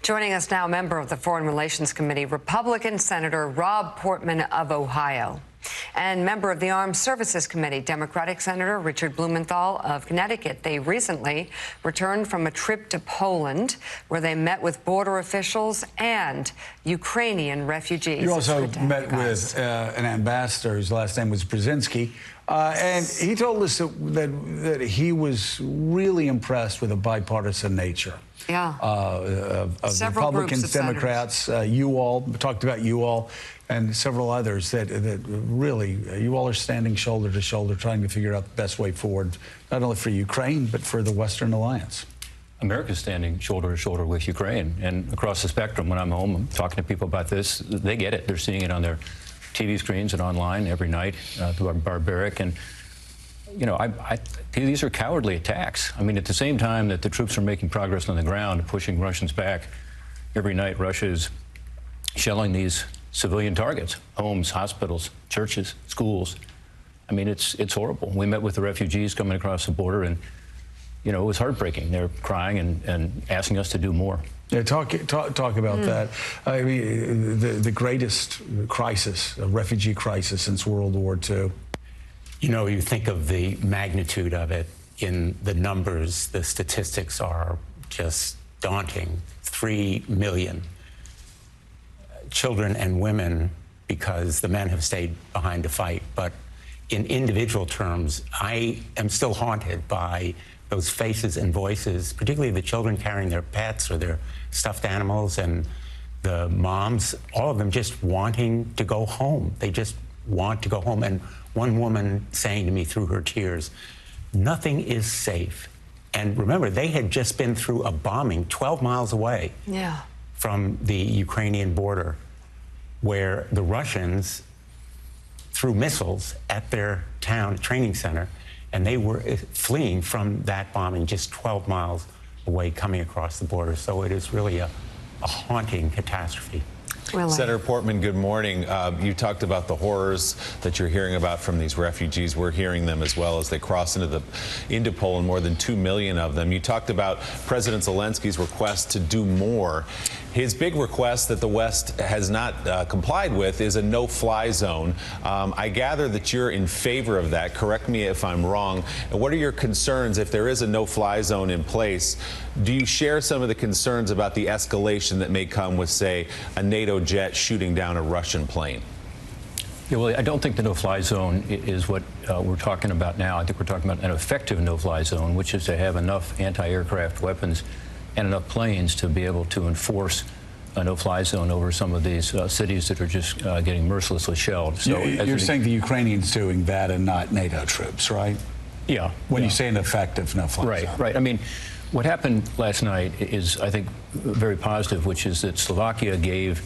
Joining us now, member of the Foreign Relations Committee, Republican Senator Rob Portman of Ohio, and member of the Armed Services Committee, Democratic Senator Richard Blumenthal of Connecticut. They recently returned from a trip to Poland, where they met with border officials and Ukrainian refugees. You also met with an ambassador, whose last name was Brzezinski, and he told us that he was really impressed with the bipartisan nature. Yeah. Of Republicans, Democrats, you all, talked about you all, and several others that really, you all are standing shoulder to shoulder trying to figure out the best way forward, not only for Ukraine, but for the Western Alliance. America's standing shoulder to shoulder with Ukraine. And across the spectrum, when I'm home, I'm talking to people about this, they get it. They're seeing it on their TV screens and online every night, barbaric. And you know, these are cowardly attacks. I mean, at the same time that the troops are making progress on the ground, pushing Russians back, every night Russia is shelling these civilian targets, homes, hospitals, churches, schools. I mean, it's horrible. We met with the refugees coming across the border, and, you know, it was heartbreaking. They're crying and asking us to do more. Yeah, talk about that. I mean, the greatest crisis, a refugee crisis since World War II. You know, you think of the magnitude of it in the numbers, the statistics are just daunting. 3 million children and women, because the men have stayed behind to fight. But in individual terms, I am still haunted by those faces and voices, particularly the children carrying their pets or their stuffed animals, and the moms, all of them just wanting to go home. They just want to go home. And one woman saying to me through her tears, nothing is safe. And remember, they had just been through a bombing 12 miles away from the Ukrainian border, where the Russians threw missiles at their town training center, and they were fleeing from that bombing just 12 miles away, coming across the border. So it is really a haunting catastrophe. Really? Senator Portman, good morning. You talked about the horrors that you're hearing about from these refugees. We're hearing them as well as they cross into Poland, more than 2 million of them. You talked about President Zelensky's request to do more. His big request that the West has not complied with is a no-fly zone. I gather that you're in favor of that. Correct me if I'm wrong. And what are your concerns if there is a no-fly zone in place? Do you share some of the concerns about the escalation that may come with, say, a NATO jet shooting down a Russian plane? Yeah, well, I don't think the no-fly zone is what we're talking about now. I think we're talking about an effective no-fly zone, which is to have enough anti-aircraft weapons and enough planes to be able to enforce a no-fly zone over some of these cities that are just getting mercilessly shelled. So you're saying the Ukrainians doing that and not NATO troops, right? Yeah. When you say an effective no-fly zone. Right. I mean, what happened last night is, I think, very positive, which is that Slovakia gave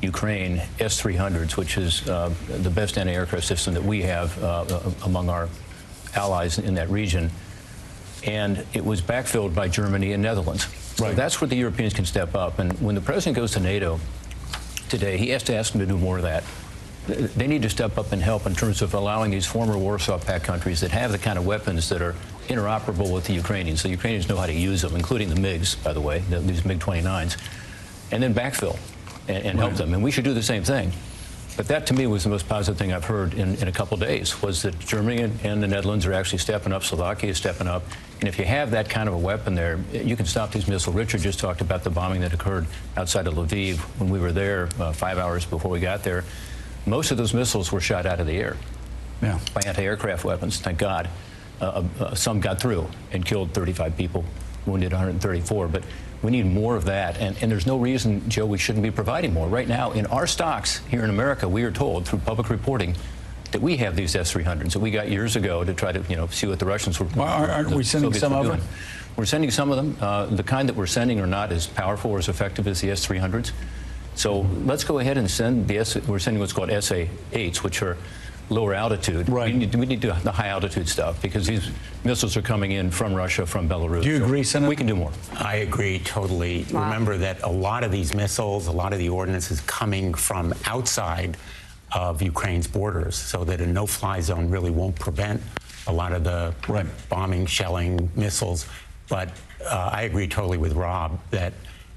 Ukraine S-300s, which is the best anti-aircraft system that we have among our allies in that region. And it was backfilled by Germany and Netherlands. So that's where the Europeans can step up. And when the president goes to NATO today, he has to ask them to do more of that. They need to step up and help in terms of allowing these former Warsaw Pact countries that have the kind of weapons that are interoperable with the Ukrainians. So the Ukrainians know how to use them, including the MiGs, by the way, these MiG-29s, and then backfill and help them. And we should do the same thing. But that, to me, was the most positive thing I've heard in a couple days, was that Germany and the Netherlands are actually stepping up, Slovakia is stepping up. And if you have that kind of a weapon there, you can stop these missiles. Richard just talked about the bombing that occurred outside of Lviv when we were there 5 hours before we got there. Most of those missiles were shot out of the air by anti-aircraft weapons, thank God. Some got through and killed 35 people, wounded 134. But we need more of that, and there's no reason, Joe, we shouldn't be providing more. Right now, in our stocks here in America, we are told through public reporting that we have these S-300s that we got years ago to try to, you know, see what the Russians were. Aren't we sending some of them? We're sending some of them. The kind that we're sending are not as powerful or as effective as the S-300s. So let's go ahead and send we're sending what's called SA-8s, which are lower altitude. We need the high altitude stuff, because these missiles are coming in from Russia, from Belarus. Do you agree, Senator? We can do more. I agree totally. Remember that a lot of these missiles, a lot of the ordnance is coming from outside of Ukraine's borders, so that a no-fly zone really won't prevent a lot of the bombing, shelling, missiles. But I agree totally with Rob that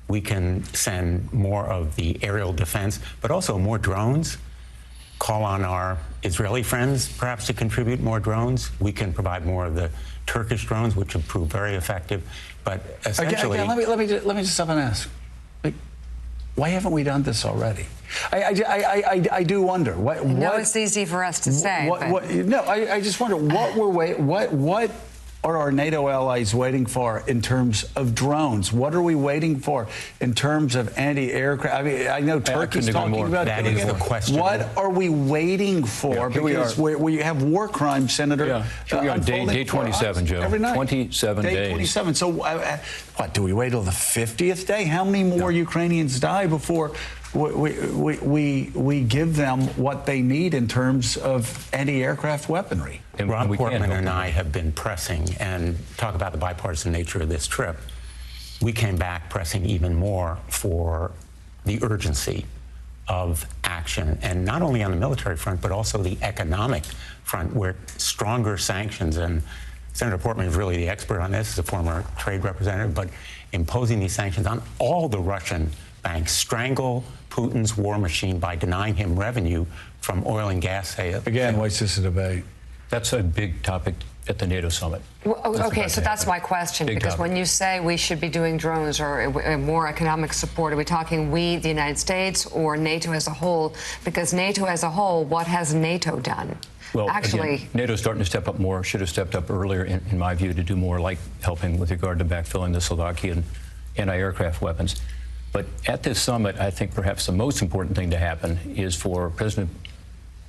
We can send more of the aerial defense, but also more drones. Call on our Israeli friends, perhaps, to contribute more drones. We can provide more of the Turkish drones, which have proved very effective. But essentially, again, let me just stop and ask. Like, why haven't we done this already? I do wonder. No, it's easy for us to say. I just wonder what are our NATO allies waiting for in terms of drones? What are we waiting for in terms of anti-aircraft? I mean, I know Turkey's talking about that is the question. What are we waiting for? Yeah, because we have war crimes, Senator. Yeah, here we are, day 27, Joe. Every night. 27 days. Day 27. So, what, do we wait till the 50th day? How many more Ukrainians die before we give them what they need in terms of anti-aircraft weaponry? And Rob Portman and I have been pressing, and talk about the bipartisan nature of this trip. We came back pressing even more for the urgency of action, and not only on the military front, but also the economic front, where stronger sanctions, and Senator Portman is really the expert on this, as a former trade representative, but imposing these sanctions on all the Russian banks, strangle Putin's war machine by denying him revenue from oil and gas sales. Again, what's this a debate? That's a big topic at the NATO summit. Well, okay, so that's my question, because when you say we should be doing drones or more economic support, are we talking we, the United States, or NATO as a whole? Because NATO as a whole, what has NATO done? Well, actually, again, NATO's starting to step up more, should have stepped up earlier, in my view, to do more, like helping with regard to backfilling the Slovakian anti-aircraft weapons. But at this summit, I think perhaps the most important thing to happen is for President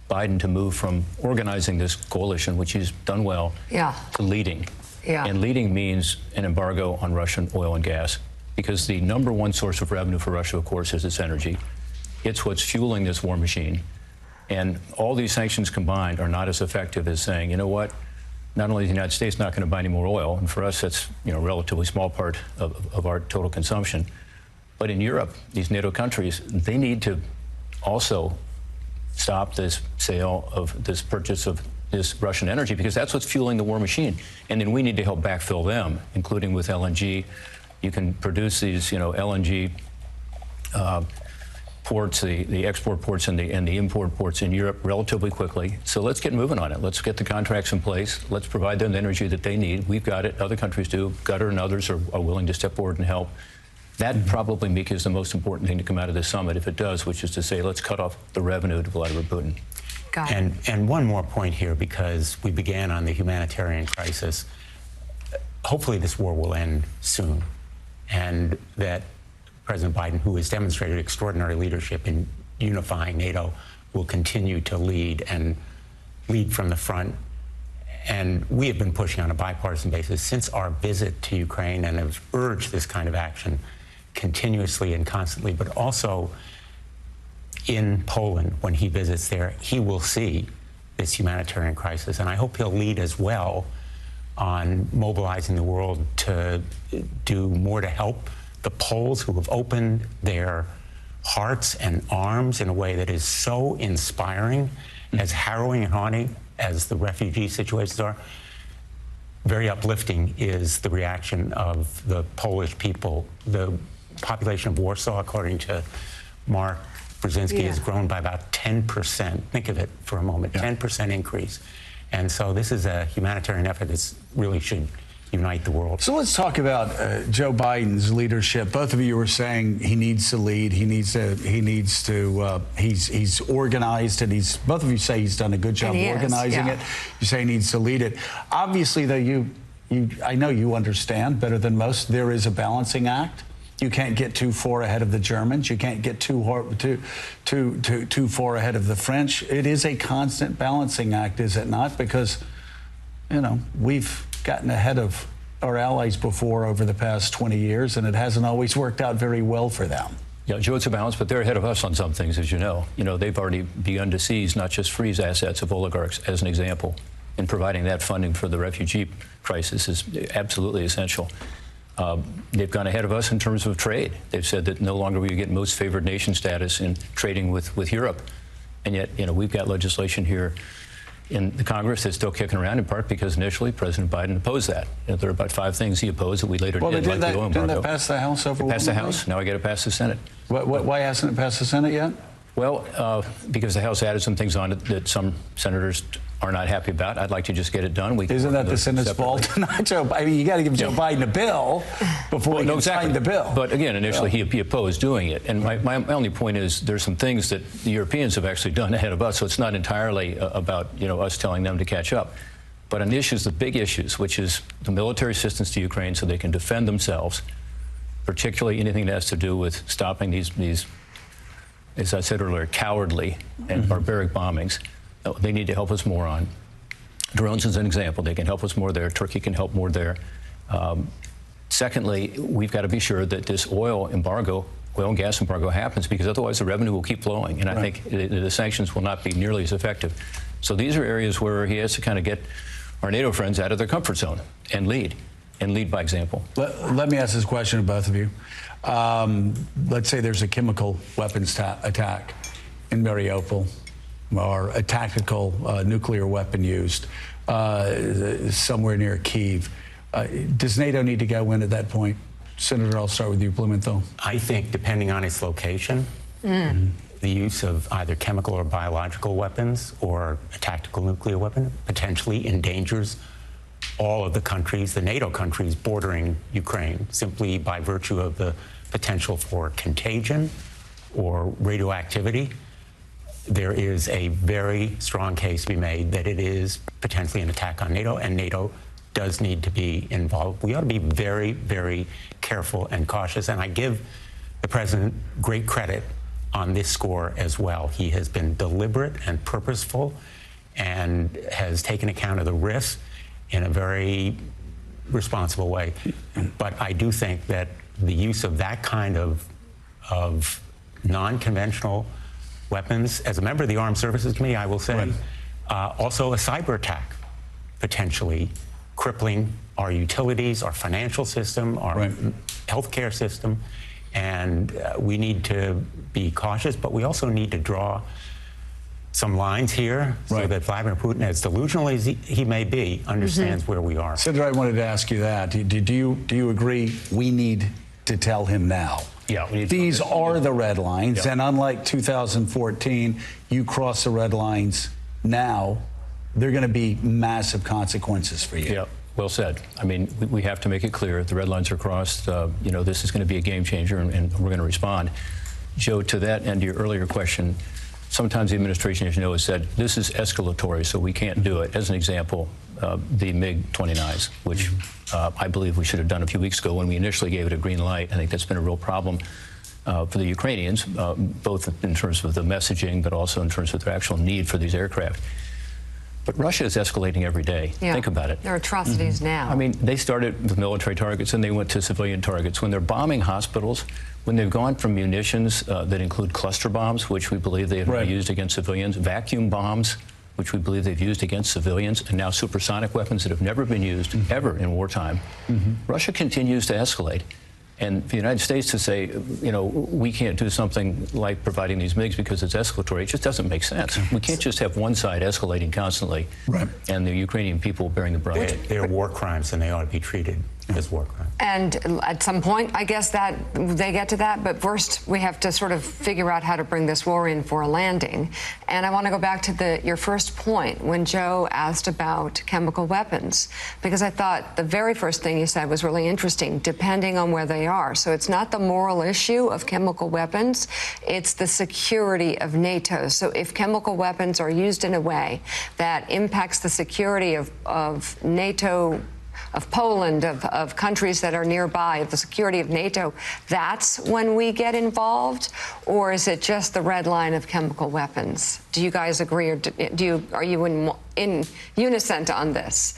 Biden to move from organizing this coalition, which he's done well, to leading. And leading means an embargo on Russian oil and gas, because the #1 source of revenue for Russia, of course, is its energy. It's what's fueling this war machine. And all these sanctions combined are not as effective as saying, you know what, not only is the United States not going to buy any more oil, and for us that's a relatively small part of our total consumption, but in Europe, these NATO countries, they need to also stop this sale of this purchase of this Russian energy, because that's what's fueling the war machine. And then we need to help backfill them, including with LNG. You can produce these, LNG ports, the export ports and the import ports in Europe relatively quickly. So let's get moving on it. Let's get the contracts in place. Let's provide them the energy that they need. We've got it. Other countries do. Qatar and others are willing to step forward and help. That probably, Mika, is the most important thing to come out of this summit, if it does, which is to say, let's cut off the revenue to Vladimir Putin. Got it. And one more point here, because we began on the humanitarian crisis. Hopefully this war will end soon, and that President Biden, who has demonstrated extraordinary leadership in unifying NATO, will continue to lead, and lead from the front. And we have been pushing on a bipartisan basis since our visit to Ukraine, and have urged this kind of action continuously and constantly, but also in Poland, when he visits there, he will see this humanitarian crisis. And I hope he'll lead as well on mobilizing the world to do more to help the Poles, who have opened their hearts and arms in a way that is so inspiring, as harrowing and haunting as the refugee situations are. Very uplifting is the reaction of the Polish people. The population of Warsaw, according to Mark Brzezinski, has grown by about 10%. Think of it for a moment, 10% increase. And so this is a humanitarian effort that really should unite the world. So let's talk about Joe Biden's leadership. Both of you were saying he needs to lead. He's organized, and both of you say he's done a good job organizing it. You say he needs to lead it. Obviously, though, I know you understand better than most, there is a balancing act. You can't get too far ahead of the Germans. You can't get too far ahead of the French. It is a constant balancing act, is it not? Because, we've gotten ahead of our allies before over the past 20 years, and it hasn't always worked out very well for them. Yeah, Joe, it's a balance, but they're ahead of us on some things, as you know. They've already begun to seize, not just freeze assets of oligarchs, as an example, and providing that funding for the refugee crisis is absolutely essential. They've gone ahead of us in terms of trade. They've said that no longer will you get most favored nation status in trading with Europe. And yet, we've got legislation here in the Congress that's still kicking around, in part because initially President Biden opposed that. There are about 5 things he opposed that we later did, like the oil embargo. Didn't that pass the House overwhelmingly? Passed the House. Now I got to pass the Senate. Why hasn't it passed the Senate yet? Well, because the House added some things on it that some senators are not happy about. I'd like to just get it done. Isn't that the Senate's fault? Not Joe. I mean, you got to give Joe Biden a bill before he can sign the bill. But again, initially he opposed doing it. And my only point is there's some things that the Europeans have actually done ahead of us. So it's not entirely about us telling them to catch up. But on issues, the big issues, which is the military assistance to Ukraine so they can defend themselves, particularly anything that has to do with stopping these as I said earlier, cowardly and barbaric bombings. They need to help us more on. Drones is an example. They can help us more there. Turkey can help more there. Secondly, we've got to be sure that this oil and gas embargo happens, because otherwise the revenue will keep flowing. And I think the sanctions will not be nearly as effective. So these are areas where he has to kind of get our NATO friends out of their comfort zone and lead by example. Let me ask this question to both of you. Let's say there's a chemical weapons attack in Mariupol, or a tactical nuclear weapon used somewhere near Kyiv. Does NATO need to go in at that point? Senator, I'll start with you, Blumenthal. I think, depending on its location, the use of either chemical or biological weapons or a tactical nuclear weapon potentially endangers all of the countries, the NATO countries bordering Ukraine, simply by virtue of the potential for contagion or radioactivity. There is a very strong case to be made that it is potentially an attack on NATO, and NATO does need to be involved. We ought to be very, very careful and cautious, and I give the president great credit on this score as well. He has been deliberate and purposeful and has taken account of the risks in a very responsible way. But I do think that the use of that kind of non-conventional weapons, as a member of the Armed Services Committee, I will say, also a cyber attack, potentially crippling our utilities, our financial system, our healthcare system. And we need to be cautious, but we also need to draw some lines here so that Vladimir Putin, as delusional as he may be, understands where we are. Senator, I wanted to ask you that. Do you agree we need to tell him now? Yeah, these are the red lines, and unlike 2014, you cross the red lines now, they're going to be massive consequences for you. Yeah, well said. I mean, we have to make it clear the red lines are crossed. This is going to be a game changer, and we're going to respond. Joe, to that and your earlier question, sometimes the administration, as you know, has said this is escalatory, so we can't do it. As an example, the MiG-29s, which I believe we should have done a few weeks ago when we initially gave it a green light. I think that's been a real problem for the Ukrainians, both in terms of the messaging, but also in terms of their actual need for these aircraft. But Russia is escalating every day. Yeah. Think about it. There are atrocities now. I mean, they started with military targets, and they went to civilian targets. When they're bombing hospitals, when they've gone from munitions that include cluster bombs, which we believe they have used against civilians, vacuum bombs, which we believe they've used against civilians, and now supersonic weapons that have never been used ever in wartime, Russia continues to escalate. And for the United States to say, we can't do something like providing these MiGs because it's escalatory, it just doesn't make sense. We can't just have one side escalating constantly and the Ukrainian people bearing the brunt. They're war crimes, and they ought to be treated as war crimes. And at some point, I guess that they get to that. But first, we have to sort of figure out how to bring this war in for a landing. And I want to go back to your first point when Joe asked about chemical weapons, because I thought the very first thing you said was really interesting, depending on where they are. So it's not the moral issue of chemical weapons, it's the security of NATO. So if chemical weapons are used in a way that impacts the security of NATO, of Poland, of countries that are nearby, of the security of NATO, that's when we get involved? Or is it just the red line of chemical weapons? Do you guys agree, or are you in unison on this?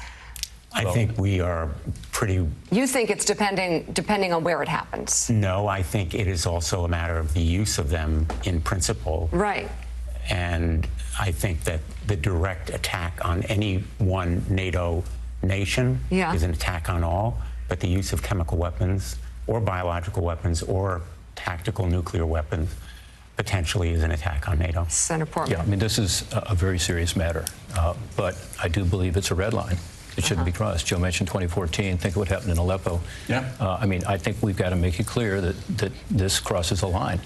I think we are pretty... You think it's depending on where it happens? No, I think it is also a matter of the use of them in principle. Right. And I think that the direct attack on any one NATO nation is an attack on all, but the use of chemical weapons or biological weapons or tactical nuclear weapons potentially is an attack on NATO. Senator Portman. Yeah, I mean, this is a very serious matter, but I do believe it's a red line. It shouldn't be crossed. Joe mentioned 2014. Think of what happened in Aleppo. Yeah. I mean, I think we've got to make it clear that this crosses a line.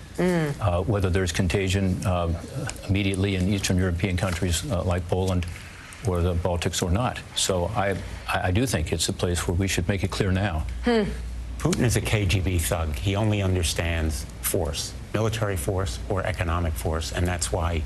Whether there's contagion immediately in Eastern European countries like Poland or the Baltics or not. So I do think it's a place where we should make it clear now. Putin is a KGB thug. He only understands force, military force or economic force, and that's why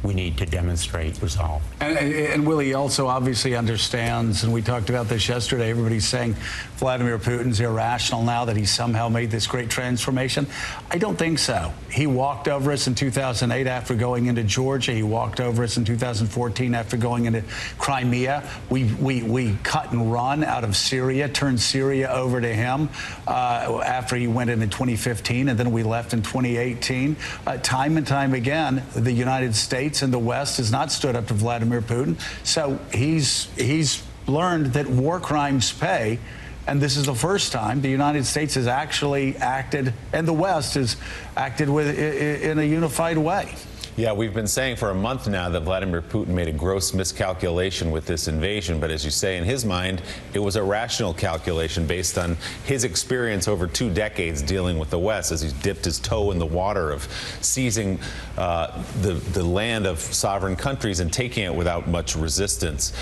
we need to demonstrate resolve. And Willie also obviously understands, and we talked about this yesterday, everybody's saying Vladimir Putin's irrational now that he somehow made this great transformation. I don't think so. He walked over us in 2008 after going into Georgia. He walked over us in 2014 after going into Crimea. We cut and run out of Syria, turned Syria over to him after he went in 2015, and then we left in 2018. Time and time again, the United States and the West has not stood up to Vladimir Putin. So he's learned that war crimes pay. And this is the first time the United States has actually acted, and the West has acted in a unified way. Yeah, we've been saying for a month now that Vladimir Putin made a gross miscalculation with this invasion. But as you say, in his mind, it was a rational calculation based on his experience over 2 decades dealing with the West as he's dipped his toe in the water of seizing the land of sovereign countries and taking it without much resistance.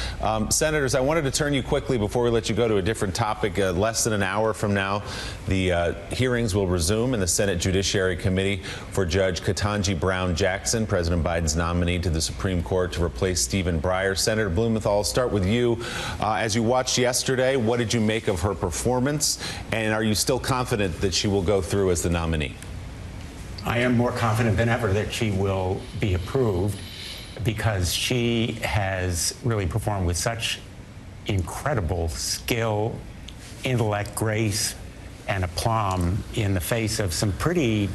Senators, I wanted to turn you quickly before we let you go to a different topic. Less than an hour from now, the hearings will resume in the Senate Judiciary Committee for Judge Ketanji Brown Jackson, President Biden's nominee to the Supreme Court to replace Stephen Breyer. Senator Blumenthal, I'll start with you. As you watched yesterday, what did you make of her performance? And are you still confident that she will go through as the nominee? I am more confident than ever that she will be approved because she has really performed with such incredible skill, intellect, grace, and aplomb in the face of some pretty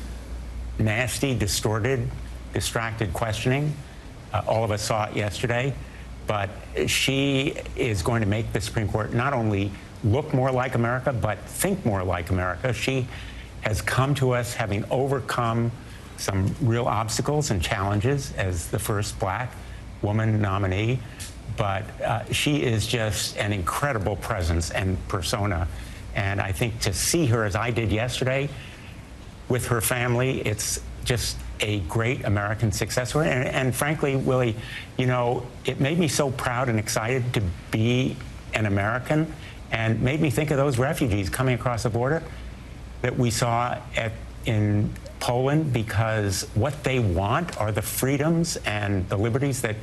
nasty, distorted, distracted questioning. All of us saw it yesterday, but she is going to make the Supreme Court not only look more like America, but think more like America. She has come to us having overcome some real obstacles and challenges as the first black woman nominee, but she is just an incredible presence and persona. And I think to see her as I did yesterday with her family, it's just a great American success story. And frankly, Willie, you know, it made me so proud and excited to be an American and made me think of those refugees coming across the border that we saw in Poland, because what they want are the freedoms and the liberties that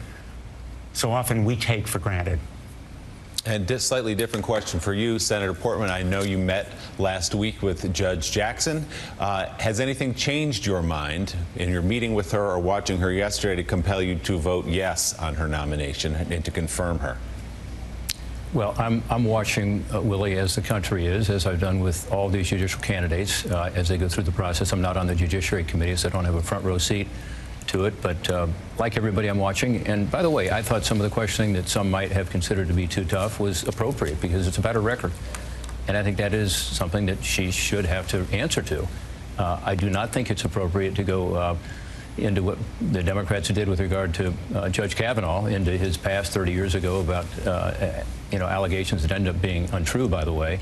so often we take for granted. And a slightly different question for you, Senator Portman. I know you met last week with Judge Jackson. Has anything changed your mind in your meeting with her or watching her yesterday to compel you to vote yes on her nomination and to confirm her? Well, I'm watching, Willie, as the country is, as I've done with all these judicial candidates as they go through the process. I'm not on the Judiciary Committee, so I don't have a front row seat to it, but like everybody, I'm watching. And by the way, I thought some of the questioning that some might have considered to be too tough was appropriate because it's about her record. And I think that is something that she should have to answer to. I do not think it's appropriate to go into what the Democrats did with regard to Judge Kavanaugh, into his past 30 years ago about allegations that ended up being untrue, by the way,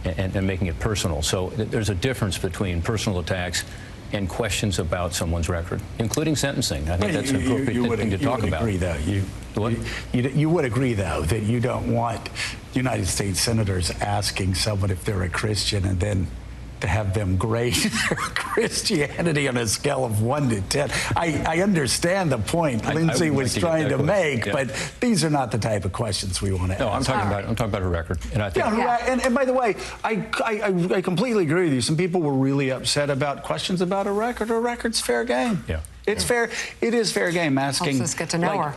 and making it personal. So there's a difference between personal attacks and questions about someone's record, including sentencing. I think that's an appropriate thing to talk about. You would agree, though, that you don't want United States senators asking someone if they're a Christian and then to have them grade their Christianity on a scale of 1 to 10. I understand the point Lindsay was trying to make, but these are not the type of questions we want to ask. No, I'm talking about her record, and I think. And by the way, I completely agree with you. Some people were really upset about questions about a record. Her record's fair game. Yeah. It's fair. It is fair game asking. Let's get to know her.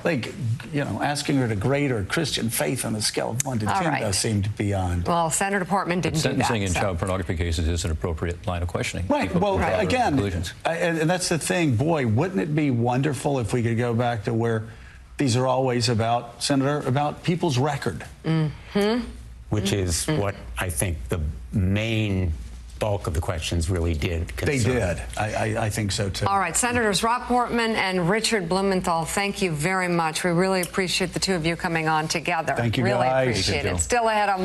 Asking her to grade her Christian faith on a scale of 1 to 10 does seem to be beyond. Well, Senator Portman didn't do that. Sentencing in child pornography cases is an appropriate line of questioning. Right. Well, again, and that's the thing. Boy, wouldn't it be wonderful if we could go back to where these are always about, Senator, about people's record. Which is what I think the main bulk of the questions really did concern. They did. I think so, too. All right, Senators Rob Portman and Richard Blumenthal, thank you very much. We really appreciate the two of you coming on together. Thank you, really guys. appreciate it. Still ahead on